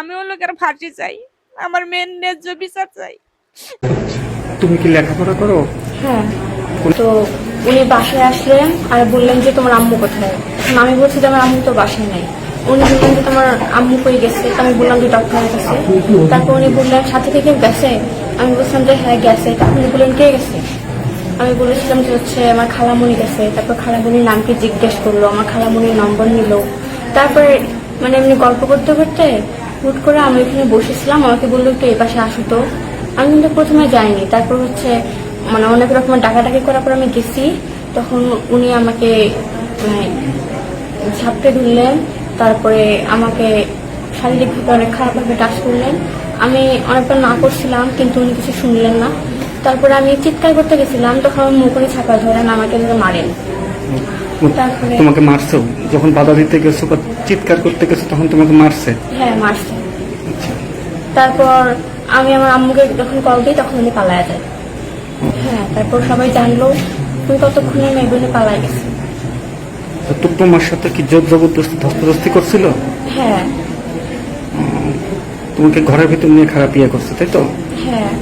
আমি ওর লোকের ফাঁসি চাই, আমার মেয়ের ন্যায্য বিচার চাই। তুমি কি লেখাপড়া করো? হ্যাঁ। তো উনি বাসায় আসলেন আর বললেন যে তোমার আম্মু কোথায়। এখন আমি বলছি যে আমার আম্মু তো বাসায় নাই। উনি বললেন যে তোমার আম্মু কই গেছে। তো আমি বললাম যে ডক্টরের কাছে। তারপর উনি বললেন সাথে থেকে গেছে। আমি বলছিলাম যে হ্যাঁ গেছে। তখন উনি বললেন কে গেছে। আমি বলেছিলাম যে হচ্ছে আমার খালামণি গেছে। তারপর খালামণির নামকে জিজ্ঞেস করলো, আমার খালামণির নম্বর নিল। তারপরে মানে এমনি গল্প করতে করতে হুট করে আমি এখানে বসেছিলাম, আমাকে বললো একটু এই পাশে আসো তো। আমি কিন্তু প্রথমে যাইনি। তারপর হচ্ছে মানে অনেক রকমের ডাকাডাকি করার পর আমি গেছি। তখন উনি আমাকে মানে ঝাপটে ধরলেন। তারপরে আমাকে শারীরিকভাবে অনেক খারাপভাবে টাচ করলেন। আমি অনেকবার না করছিলাম কিন্তু উনি কিছু শুনলেন না। তারপরে আমি চিৎকার করতে গেছিলাম, তখন মুখ উনি ছাপা ধরেন, আমাকে ধরে মারেন। তারপরে তোমাকে মারছো যখন বাধা দিতে গেছো বা চিৎকার করতে গেছো তখন তোমাকে মারছে? হ্যাঁ মারছে। আচ্ছা। তারপর আমি আমার আম্মুকে যখন কল দিই তখন উনি পালায়া যায়। হ্যাঁ, তারপর সবাই জানলো তুই কতক্ষণে মেয়ে বলে পালায় গেছে। তো তোমার সাথে কি জোর জবরদস্তি ধস্তাধস্তি করছিল? হ্যাঁ। তোমাকে ঘরের ভিতর নিয়ে খারাপ ইয়ে করছে তাই তো? হ্যাঁ।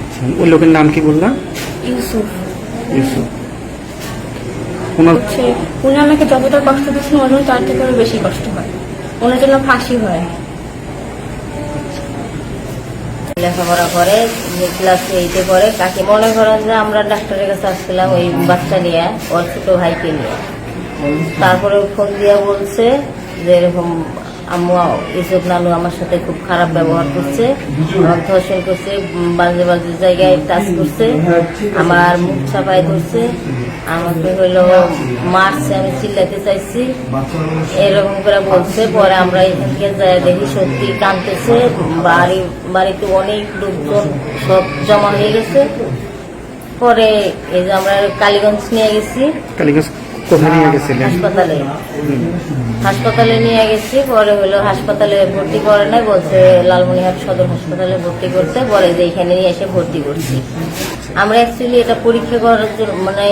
আচ্ছা, ওই লোকের নাম কি বললা? ইউসুফ। ইউসুফ। ওনার হচ্ছে উনি আমাকে যতটা কষ্ট দিচ্ছেন ওর জন্য তার থেকে আরো বেশি কষ্ট হয়। ওনার জন্য ফাঁসি হয়। লেখাপড়া করে ক্লাস 8-এ পড়ে। কাকে মনে করেন যে আমরা ডাক্তারের কাছে আসছিলাম ওই বাচ্চা নিয়ে, ওর ছোট ভাইকে নিয়ে। তারপরে ফোন দিয়া বলছে যে এরকম আম্মু ইসুফ নানু আমার সাথে খুব খারাপ ব্যবহার করছে, আমার ধর্ষণ করছে, বাজে বাজে জায়গায় টাচ করছে, আমার মুখ ছাপাই ধরছে, আমাকে হইলো মারছে, আমি চিল্লাতে চাইছি, এরকম করে বলছে। পরে আমরা এখান থেকে যাই দেখি সত্যি কাঁদতেছে। বাড়িতে অনেক লোকজন সব জমা হয়ে গেছে। পরে এই যে আমরা কালীগঞ্জ নিয়ে গেছি। কালীগঞ্জ কোথায় নিয়ে গেছিলেন? হাসপাতালে নিয়ে গেছি। পরে হলো হাসপাতালে ভর্তি করে নাই, বলছে লালমনিরহাট সদর হাসপাতালে ভর্তি করতে। পরে যে এখানে নিয়ে এসে ভর্তি করছি। আমরা অ্যাকচুয়ালি এটা পরীক্ষা করার জন্য মানে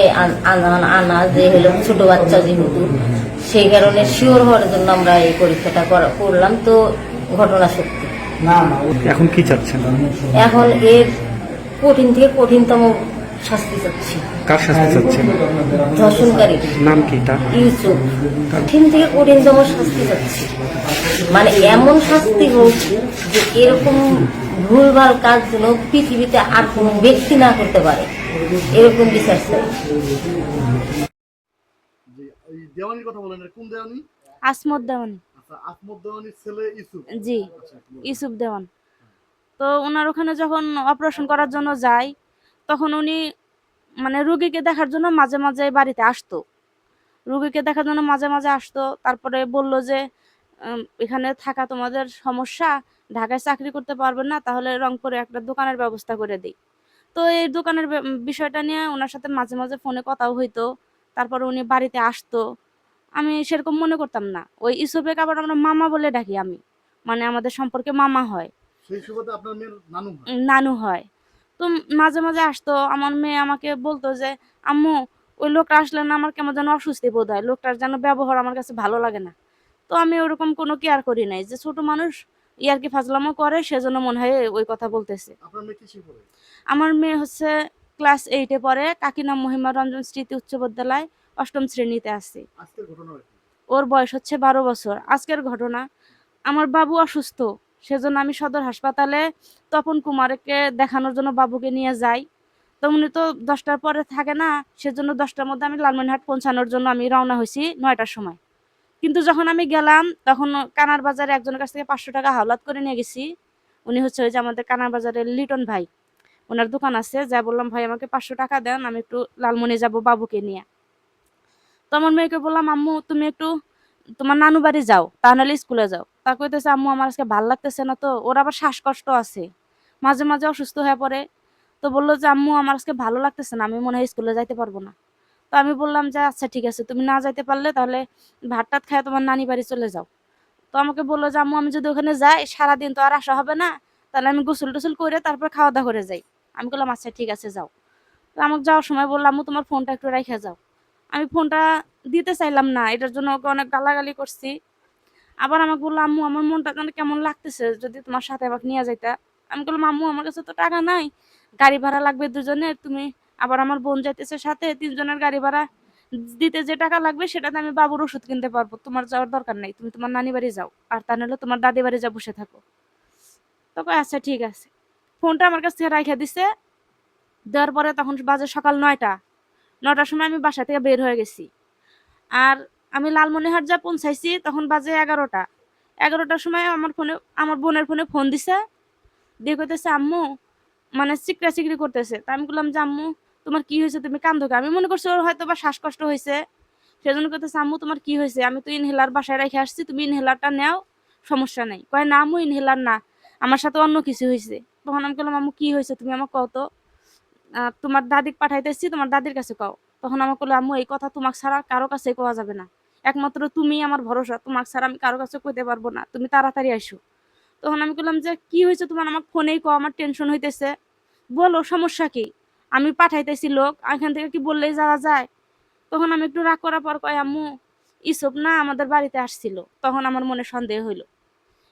আনা যে হলো ছোট বাচ্চা যেহেতু, সেই কারণে শিওর হওয়ার জন্য আমরা এই পরীক্ষাটা করলাম। তো ঘটনা সত্যি। এখন কি চাচ্ছেন? এখন এর কঠিন থেকে কঠিনতম শাস্তি চাচ্ছি। কার শাস্তি চাচ্ছেন? ধর্ষণকারী নাম কি তার? ইউসুফ। কঠিন থেকে কঠিনতম শাস্তি চাচ্ছি। মানে এমন শাস্তি হোক যে এরকম ভুলভাল কাজ যেন পৃথিবীতে আর কোনো ব্যক্তি না করতে পারে, এরকম বিচার চাই। এই দেওয়ানির কথা বলেন, কোন দেওয়ানি? আসমত দেওয়ান। আচ্ছা, আসমত দেওয়ানির ছেলে ইসুফ। জি, আচ্ছা, ইউসুফ দেওয়ান। তো ওনার ওখানে যখন অপারেশন করার জন্য যাই, তখন উনি মানে রুগীকে দেখার জন্য মাঝে মাঝে বাড়িতে আসতো। রুগীকে দেখার জন্য মাঝে মাঝে আসতো। তারপরে বলল যে এখানে থাকা তোমাদের সমস্যা, ঢাকায় চাকরি করতে পারবে না, তাহলে রংপুরে একটা দোকানের ব্যবস্থা করে দিই। তো এই দোকানের বিষয়টা নিয়ে ওনার সাথে মাঝে মাঝে ফোনে কথাও হইতো। তারপরে উনি বাড়িতে আসতো। আমি সেরকম মনে করতাম না। ওই ইসুফেকে আবার আমরা মামা বলে ডাকি আমি, মানে আমাদের সম্পর্কে মামা হয়, সেই সুবাদে আপনার মেয়ের নানু হয়। নানু হয়। তো মাঝে মাঝে আসতো। আমার মেয়ে আমাকে বলতো যে আম্মু ওই লোকটা আসলে না আমার কেমন যেন অস্বস্তি বোধ হয়, লোকটার যেন ব্যবহার আমার কাছে ভালো লাগে না। তো আমি ওরকম কোনো কেয়ার করি নাই, যে ছোট মানুষ ইয়ার্কি ফাজলামো করে সেজন্য মনে হয় ওই কথা বলতেছে। আপনার মেয়ে কিসে পড়ে? আমার মেয়ে হচ্ছে ক্লাস 8-এ পড়ে, কাকিনাম মহিমা রঞ্জন স্মৃতি উচ্চ বিদ্যালয়, 8ম শ্রেণীতে আছে। আজকের ঘটনা কি? ওর বয়স হচ্ছে 12 বছর। আজকের ঘটনা, আমার বাবু অসুস্থ, সেজন্য আমি সদর হাসপাতালে তপন কুমারকে দেখানোর জন্য বাবুকে নিয়ে যাই। তো উনি তো 10টার পরে থাকে না, সেজন্য 10টার মধ্যে আমি লালমনিরহাট পৌঁছানোর জন্য আমি রওনা হয়েছি 9টার সময়। কিন্তু যখন আমি গেলাম তখন কানার বাজারে একজনের কাছ থেকে 500 টাকা হাওলাত করে নিয়ে গেছি। উনি হচ্ছে ওই যে আমাদের কানার বাজারের লিটন ভাই, ওনার দোকান আছে। যা বললাম ভাই আমাকে 500 টাকা দেন, আমি একটু লালমনি যাব বাবুকে নিয়ে। তো আমার মেয়েকে বললাম আম্মু তুমি একটু তোমার নানু বাড়ি যাও, তা নাহলে স্কুলে যাও। তা কইতেছে আম্মু আমার আজকে ভাল লাগতেছে না, তো ওর আবার শ্বাসকষ্ট আছে, মাঝে মাঝে অসুস্থ হয়ে পড়ে। তো বললো যে আম্মু আমার আজকে ভালো লাগতেছে না, আমি মনে হয় স্কুলে যাইতে পারবো না। তো আমি বললাম যে আচ্ছা ঠিক আছে, তুমি না যাইতে পারলে তাহলে ভাত টাত খায় তোমার নানি বাড়ি চলে যাও। তো আমাকে বললো যে আম্মু আমি যদি ওখানে যাই সারাদিন তো আর আসা হবে না, তাহলে আমি গোসল টোসল করে তারপর খাওয়া দাওয়া করে যাই। আমি বললাম আচ্ছা ঠিক আছে যাও। তো আমাকে যাওয়ার সময় বললাম আম্মু তোমার ফোনটা একটু রেখে যাও। আমি ফোনটা দিতে চাইলাম না, এটার জন্য ওকে অনেক গালাগালি করছি। আবার আমাকে বললো, আম্মু আমার মনটা যেন কেমন লাগতেছে, যদি তোমার সাথে আমাকে নিয়ে যাইতা। আমি বললাম, আম্মু আমার কাছে তো টাকা নাই, গাড়ি ভাড়া লাগবে দুজনের, তুমি আবার আমার বোন যাইতেছে সাথে, 3 জনের গাড়ি ভাড়া দিতে যে টাকা লাগবে সেটাতে আমি বাবুর ওষুধ কিনতে পারবো, তোমার যাওয়ার দরকার নাই, তুমি তোমার নানি বাড়ি যাও, আর তা নাহলে তোমার দাদি বাড়ি যা বসে থাকো। তো কয় আচ্ছা ঠিক আছে। ফোনটা আমার কাছ থেকে রাইখা দিছে। দেওয়ার পরে তখন বাজে সকাল 9টার সময় আমি বাসা থেকে বের হয়ে গেছি। আর আমি লালমনিরহাট যা পৌঁছাইছি তখন বাজে 11টার সময় আমার বোনের ফোনে ফোন দিছে, দিয়ে কইতেছে, আম্মু মানে চিকরা চিকরি করতেছে। তা আমি বললাম যে, আম্মু তোমার কি হয়েছে, তুমি কান্দো কে? আমি মনে করছি ওর হয়তো বা শ্বাসকষ্ট হয়েছে, সেজন্য কইতেছে, আম্মু তোমার কি হয়েছে, আমি তো ইনহেলার বাসায় রেখে আসছি, তুমি ইনহেলারটা নাও, সমস্যা নাই। কয় না আম্মু, ইনহেলার না, আমার সাথে অন্য কিছু হয়েছে। তখন আমি বললাম, আম্মু কি হয়েছে তুমি আমাকে কও তো, তোমার দাদিকে পাঠাইতেছি, তোমার দাদির কাছে কও। তখন আমাকে বললো, আম্মু এই কথা তোমাকে ছাড়া কারো কাছে কওয়া যাবে না, একমাত্র তুমি আমার ভরসা, তোমাকে ছাড়া আমি কারো কাছে কইতে পারবো না, তুমি তাড়াতাড়ি আইসো। তখন আমি বললাম যে, কি হয়েছে তোমার, আমাকে ফোনেই কও, আমার টেনশন হইতেছে, বলো সমস্যা কি, আমি পাঠাইতেছি লোক, এখান থেকে কি বললেই যাওয়া যায়? তখন আমি একটু রাগ করার পর কয়, আম্মু ইসব না আমাদের বাড়িতে আসছিল। তখন আমার মনে সন্দেহ হইলো,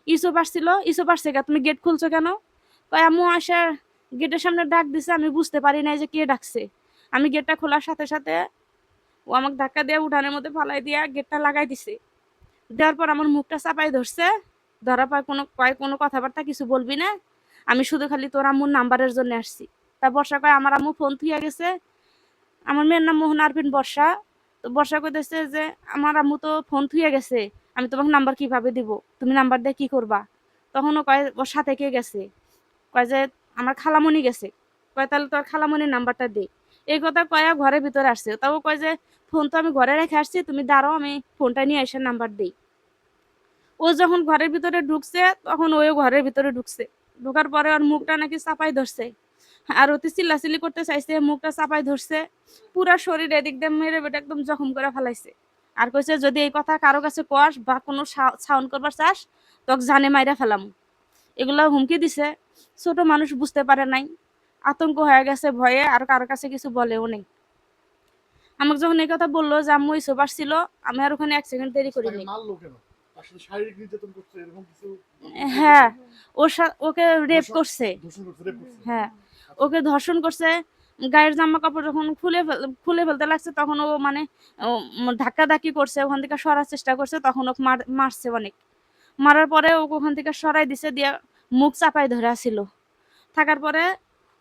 ইসব আসছিল, ইসব আসছে কে, তুমি গেট খুলছো কেন? কয় আম্মু আসা গেটের সামনে ডাক দিছে, আমি বুঝতে পারি নাই যে কে ডাকছে, আমি গেটটা খোলার সাথে সাথে ও আমাকে ধাক্কা দিয়ে উঠানের মধ্যে ফালাই দিয়া গেটটা লাগাই দিছে। দেওয়ার পর আমার মুখটা চাপাই ধরছে, ধরার পর কোনো কথাবার্তা কিছু বলবি না, আমি শুধু খালি তোর আম্মুর নাম্বারের জন্য আসছি। তা বর্ষা কয়, আমার আম্মু ফোন থুইয়া গেছে, আমার মেয়ের নাম মোহন আরফিন বর্ষা। তো বর্ষা কইতেছে যে, আমার আম্মু তো ফোন থুইয়া গেছে, আমি তোমাকে নাম্বার কিভাবে দিব, তুমি নাম্বার দিয়ে কি করবা? তখন ও কয়, ওর সাথে কে গেছে? কয় যে আমার খালামণি গেছে। কয় তাহলে তোর খালামণির নাম্বারটা দে। এই কথা কয়া ঘরের ভিতরে আসছে। তাও কয় যে, ফোন তো আমি ঘরে রেখে আসছি, তুমি দাঁড়াও, আমি ফোনটা নিয়ে এসে নাম্বার দেই। ও যখন ঘরের ভিতরে ঢুকছে তখন ওও ঘরের ভিতরে ঢুকছে। ঢোকার পরে ওর মুখটা নাকি চাপাই ধরছে, আর অতি চিল্লাচিল্লি করতে চাইছে, মুখটা চাপাই ধরছে, পুরা শরীর এদিক দিয়ে মেরে বেটে একদম জখম করে ফেলাইছে। আর কইছে, যদি এই কথা কারো কাছে কস বা কোনো সাউন্ড করবার চাস, তোকে জানে মাইরা ফেলাম। এগুলা হুমকি দিছে। ছোট মানুষ বুঝতে পারে নাই, আতঙ্ক হয়ে গেছে ভয়ে, আর কারো কাছে কিছু বলেও নেই। আমাকে যখন এই কথা বললো যে আম্মু ইসব আসছিল, আমি আর ওখানে 1 সেকেন্ড দেরি তাকে করিনি। মারলো কেন? তার সাথে শারীরিক নির্যাতন করছে এরকম কিছু হ্যাঁ, ওকে রেপ ধর্ষণ করছে। ধর্ষণ করছে, রেপ করছে? হ্যাঁ, ওকে ধর্ষণ করছে। গায়ের জামা কাপড় যখন খুলে ফেলতে লাগছে, তখন ও মানে ধাক্কাধাক্কি করছে, ওখান থেকে সরার চেষ্টা করছে, তখন ওকে মারছে অনেক। মারার পরে ওকে ওখান থেকে সরাই দিছে, দিয়ে মুখ চাপাই ধরে আছিল। থাকার পরে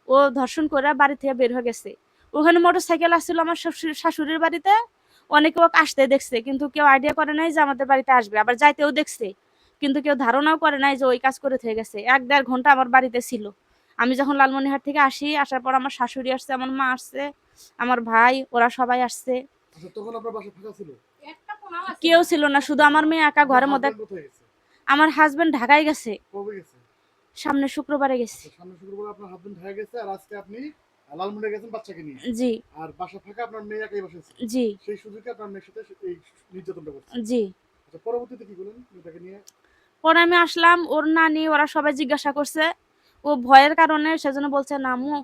ও ধর্ষণ করে বাড়ি থেকে বের হয়ে গেছে। ওখানে মোটরসাইকেল আসছিল আমার শাশুড়ির বাড়িতে, অনেকে ওকে আসতে দেখছে, কিন্তু কেউ আইডিয়া করে নাই যে আমাদের বাড়িতে আসবে, আবার যাইতেও দেখছে, কিন্তু কেউ ধারণাও করে নাই যে ওই কাজ করে থেকে গেছে। 1-1.5 ঘন্টা আমার বাড়িতে ছিল। আমি যখন লালমনিরহাট থেকে আসি, আসার পর আমার শাশুড়ি আসছে, আমার মা আসছে, আমার ভাই, ওরা সবাই আসছে। আচ্ছা, তখন আপনার বাসা ফাঁকা ছিল? কেউ ছিল না, শুধু আমার মেয়ে একা ঘরের মধ্যে। হাজবেন্ড কোথায় গেছে? আমার হাজবেন্ড ঢাকায় গেছে, কবে গেছে? সামনে শুক্রবারে গেছে। তো সামনের শুক্রবার আপনার হাজবেন্ড ঢাকা গেছে, আর আজকে আপনি লালমনিরহাটে গেছেন বাচ্চাকে নিয়ে, জি আর বাসা ফাঁকা, আপনার মেয়ে একাই বাসায় ছিল। জি সেই সুযোগে আপনার মেয়ের সাথে এই নির্যাতনটা করছে। জি। আচ্ছা, পরবর্তীতে কি করলেন মেয়েটাকে নিয়ে? পরে আমি আসলাম, ওর নানি ওরা সবাই জিজ্ঞাসা করছে, ও ভয়ের কারণে সেজন্য বলছে না আম্মু,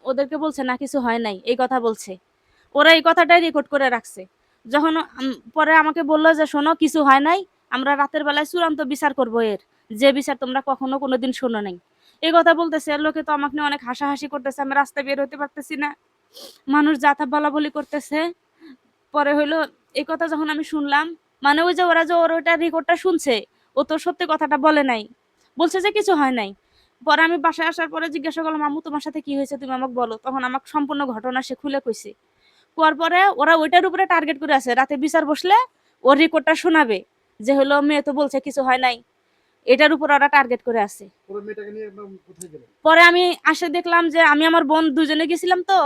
ওদেরকে বলছে না কিছু হয় নাই, এই কথা বলছে। ওরা এই কথাটাই রেকর্ড করে রাখছে। যখন পরে আমাকে বললো যে, শোনো কিছু হয় নাই, আমরা রাতের বেলায় চূড়ান্ত বিচার করবো এর, যে বিচার তোমরা কখনো কোনোদিন শোনো নাই। এই কথা বলতেছে, লোকে তো আমাকে নিয়ে অনেক হাসাহাসি করতেছে, আমি রাস্তায় বের হতে পারতেছি না, মানুষ যাতা বলা বলি করতেছে। পরে হইলো এই কথা যখন আমি শুনলাম, মানে ওই যে ওরা যে ওর ওইটা রেকর্ডটা শুনছে, ও তো সত্যি কথাটা বলে নাই, বলছে যে কিছু হয় নাই। পরে আমি বাসায় আসার পরে জিজ্ঞাসা করলাম, আম্মু তোমার সাথে কি হয়েছে, তুমি আমাকে বলো। তখন আমাকে সম্পূর্ণ ঘটনা সে খুলে কইছে। কোয়ার পরে ওরা ওইটার উপরে টার্গেট করে আছে, রাতে বিচার বসলে ওর রেকর্ডটা শোনাবে, যে হলো মেয়ে তো বলছে কিছু হয় নাই, এটার উপর ওরা টার্গেট করে আছে। পরে মেয়েটাকে নিয়ে আপনার কোথায় গেলেন? পরে আমি আসে দেখলাম যে, আমি আমার বোন দুজনে গেছিলাম, তো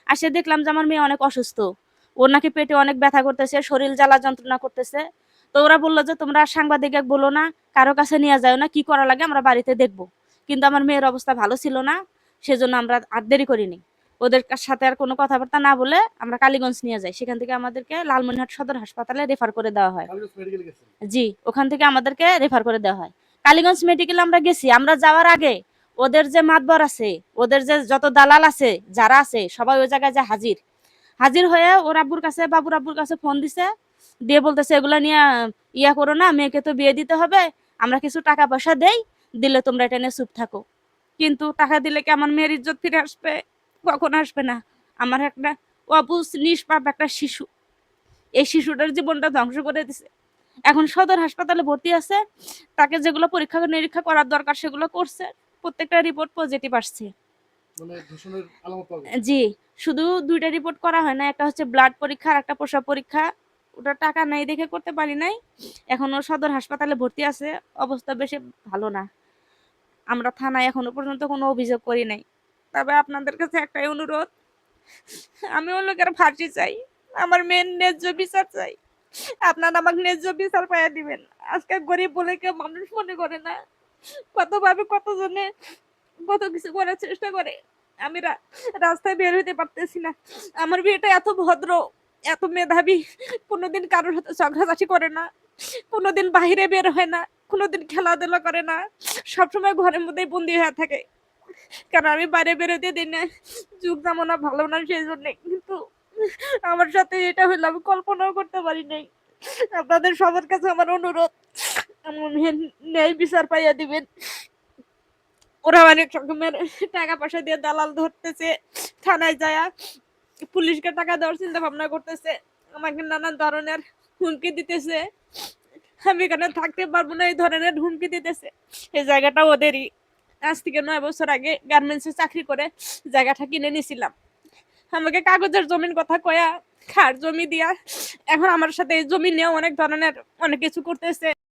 আসে দেখলাম যে আমার মেয়ে অনেক অসুস্থ, ওর নাকি পেটে অনেক ব্যথা করতেছে, শরীর জ্বালা যন্ত্রণা করতেছে। তো ওরা বললো যে, তোমরা সাংবাদিক বলো না, কারো কাছে নিয়ে যাও না, কি করা লাগে আমরা বাড়িতে দেখবো। কিন্তু আমার মেয়ের অবস্থা ভালো ছিল না, সেজন্য আমরা আর দেরি করিনি। ওদের সাথে আর কোনো কথাবার্তা না বলে আমরা কালীগঞ্জ নিয়ে যাই, সেখান থেকে আমাদেরকে লালমনিরহাট সদর হাসপাতালে রেফার করে দেওয়া হয়। কালীগঞ্জ মেডিকেল গেছেন? জি, ওখান থেকে আমাদেরকে রেফার করে দেওয়া হয়। কালীগঞ্জ মেডিকেল আমরা গেছি, আমরা যাওয়ার আগে ওদের যে মাতবর আছে, ওদের যে যত দালাল আছে যারা আছে, সবাই ওই জায়গায় যে হাজির হাজির হয়ে ওর আব্বুর কাছে, বাবুর আব্বুর কাছে ফোন দিছে দিয়ে বলতেছে এগুলা নিয়ে ইয়া করো না, মেয়েকে তো বিয়ে দিতে হবে, আমরা কিছু টাকা পয়সা দেই, দিলে তোমরা এটা নিয়ে চুপ থাকো। কিন্তু টাকা দিলে কি আমার মেয়ের ইজ্জত ফিরে আসবে? কখনো আসবে না। আমার একটা অবুঝ নিষ্পাপ একটা শিশু, এই শিশুটার জীবনটা ধ্বংস করে দিছে। এখন সদর হাসপাতালে ভর্তি আছে, তাকে যেগুলো পরীক্ষা নিরীক্ষা করার দরকার সেগুলো করছে, প্রত্যেকটা রিপোর্ট পজিটিভ আসছে। মানে ধর্ষণের আলামত পাওয়া গেছে। জি, শুধু ২ টা রিপোর্ট করা হয় না, একটা হচ্ছে ব্লাড পরীক্ষা আর একটা প্রসব পরীক্ষা। ওটা টাকা নাই দেখে করতে পারি নাই। এখনো সদর হাসপাতালে ভর্তি আছে, অবস্থা বেশি ভালো না। আমরা থানায় এখনো পর্যন্ত কোনো অভিযোগ করি নাই। তবে আপনাদের কাছে একটাই অনুরোধ, আমি ওই লোকের ফাঁসি চাই, আমার মেয়ের ন্যায্য বিচার চাই। আপনারা আমাকে ন্যায্য বিচার পাইয়া দিবেন। আজকে গরিব বলে কেউ মানুষ মনে করে না, কতভাবে কতজনে কত কিছু করার চেষ্টা করে। আমি রাস্তায় বের হইতে পারতেছি না। আমার বিয়েটা এত ভদ্র, এত মেধাবী, কোনোদিন কারোর সাথে ঝগড়াঝাটি করে না, কোনোদিন বাইরে বের হয় না, কোনোদিন খেলাধুলা করে না, সবসময় ঘরের মধ্যেই বন্দি হয়ে থাকে। কারণ আমি বাইরে বেরোতে দিই না, যুগ জামানা ভালো না সেই জন্যে। কিন্তু আমার সাথে এটা হইলে আমি কল্পনাও করতে পারি নাই। আপনাদের সবার কাছে আমার অনুরোধ, আমার মেয়ের ন্যায় বিচার পাইয়া দিবেন। ওরা অনেক রকমের টাকা পয়সা দিয়ে দালাল ধরতেছে, থানায় যায়া পুলিশকে টাকা দেওয়ার চিন্তা ভাবনা করতেছে, আমাকে নানান ধরনের হুমকি দিতেছে, আমি এখানে থাকতে পারবো না এই ধরনের হুমকি দিতেছে। এই জায়গাটা ওদেরই। আজ থেকে ৯ বছর আগে গার্মেন্টসে চাকরি করে জায়গাটা কিনে নিয়েছিলাম। আমাকে কাগজের জমির কথা কয়া খার জমি দিয়া এখন আমার সাথে এই জমি নিয়েও অনেক ধরনের অনেক কিছু করতেছে।